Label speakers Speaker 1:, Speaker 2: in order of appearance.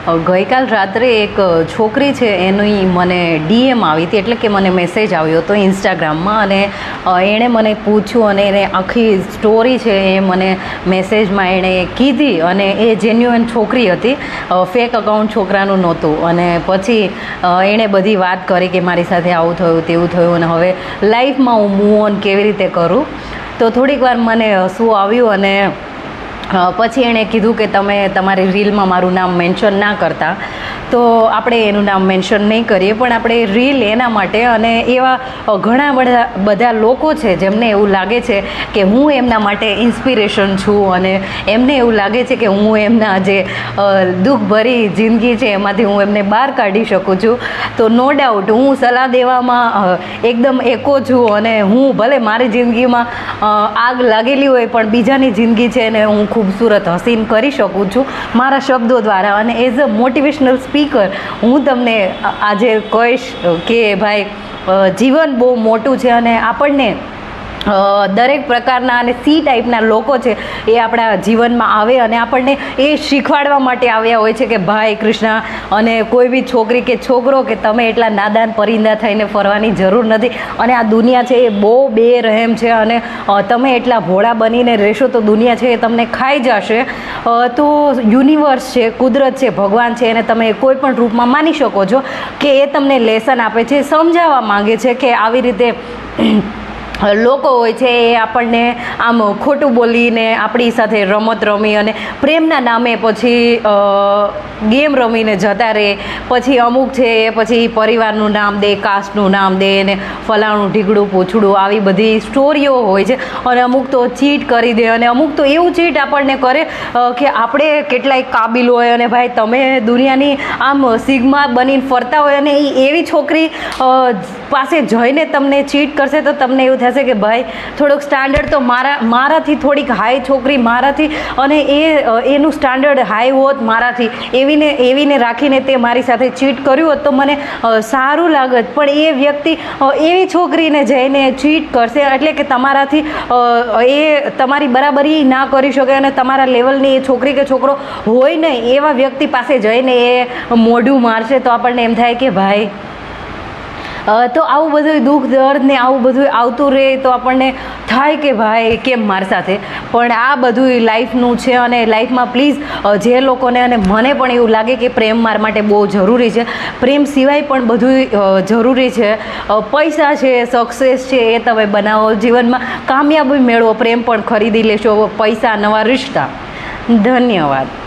Speaker 1: ગઈકાલ રાત્રે એક છોકરી છે એની મને ડીએમ આવી હતી, એટલે કે મને મેસેજ આવ્યો હતો ઇન્સ્ટાગ્રામમાં, અને એણે મને પૂછ્યું અને એને આખી સ્ટોરી છે એ મને મેસેજમાં એણે કીધી, અને એ જેન્યુઅન છોકરી હતી, ફેક અકાઉન્ટ છોકરાનું નહોતું. અને પછી એણે બધી વાત કરી કે મારી સાથે આવું થયું તેવું થયું, અને હવે લાઈફમાં હું મૂવ ઓન કેવી રીતે કરું. તો થોડીક વાર મને હસવું આવ્યું, અને પછી એણે કીધું કે તમે તમારી રીલમાં મારું નામ મેન્શન ના કરતા. તો આપણે એનું નામ મેન્શન નહીં કરીએ, પણ આપણે રીલ એના માટે, અને એવા ઘણા બધા લોકો છે જેમને એવું લાગે છે કે હું એમના માટે ઇન્સ્પિરેશન છું, અને એમને એવું લાગે છે કે હું એમના જે દુઃખભરી જિંદગી છે એમાંથી હું એમને બહાર કાઢી શકું છું. તો નો ડાઉટ હું સલાહ દેવામાં એકદમ એકો છું, અને હું ભલે મારી જિંદગીમાં આગ લાગેલી હોય પણ બીજાની જિંદગી છે એને હું ખૂબસૂરત હસીન કરી શકું છું મારા શબ્દો દ્વારા. અને એઝ અ મોટિવેશનલ સ્પીકર હું તમને આજે કહીશ કે ભાઈ, જીવન બહુ મોટું છે, અને આપણને દરેક પ્રકારના અને સી ટાઈપના લોકો છે એ આપણા જીવનમાં આવે, અને આપણને એ શીખવાડવા માટે આવ્યા હોય છે કે ભાઈ કૃષ્ણા, અને કોઈ બી છોકરી કે છોકરો કે તમે એટલા નાદાન પરિંદા થઈને ફરવાની જરૂર નથી, અને આ દુનિયા છે એ બહુ બેરહેમ છે, અને તમે એટલા ભોળા બનીને રહેશો તો દુનિયા છે એ તમને ખાઈ જશે. તો યુનિવર્સ છે, કુદરત છે, ભગવાન છે, એને તમે કોઈ પણ રૂપમાં માની શકો છો કે એ તમને લેસન આપે છે, સમજાવવા માંગે છે કે આવી રીતે લોકો હોય છે એ આપણને આમ ખોટું બોલીને આપણી સાથે રમત રમી અને પ્રેમના નામે પછી ગેમ રમીને જતા રહે. પછી અમુક છે એ પછી પરિવારનું નામ દે, કાસ્ટનું નામ દે, ને ફલાણું ઢીગડું પૂછડું, આવી બધી સ્ટોરીઓ હોય છે. અને અમુક તો ચીટ કરી દે, અને અમુક તો એવું ચીટ આપણને કરે કે આપણે કેટલાય કાબિલ હોય, અને ભાઈ તમે દુનિયાની આમ સિગ્મા બનીને ફરતા હોય, અને એવી છોકરી પાસે જઈને તમને ચીટ કરશે તો તમને એવું થશે કે ભાઈ થોડુંક સ્ટાન્ડર્ડ તો મારાથી થોડીક હાઈ છોકરી મારાથી, અને એનું સ્ટાન્ડર્ડ હાઈ હોત મારાથી, એવીને રાખીને તે મારી સાથે ચીટ કર્યું હોત તો મને સારું લાગત. પણ એ વ્યક્તિ એવી છોકરીને જઈને ચીટ કરશે, એટલે કે તમારાથી એ તમારી બરાબરી ના કરી શકે, અને તમારા લેવલની એ છોકરી કે છોકરો હોય નહીં એવા વ્યક્તિ પાસે જઈને એ મોઢું મારશે. તો આપણને એમ થાય કે ભાઈ, તો આવું બધું દુઃખ દર્દ ને આવું બધું આવતું રહે તો આપણને થાય કે ભાઈ કેમ મારી સાથે. પણ આ બધું લાઈફનું છે, અને લાઈફમાં પ્લીઝ જે લોકોને, અને મને પણ એવું લાગે કે પ્રેમ મારા માટે બહુ જરૂરી છે, પ્રેમ સિવાય પણ બધું જરૂરી છે. પૈસા છે, સક્સેસ છે એ તમે બનાવો, જીવનમાં કામયાબી મેળવો, પ્રેમ પણ ખરીદી લેશો, પૈસા નવા રિશ્તા. ધન્યવાદ.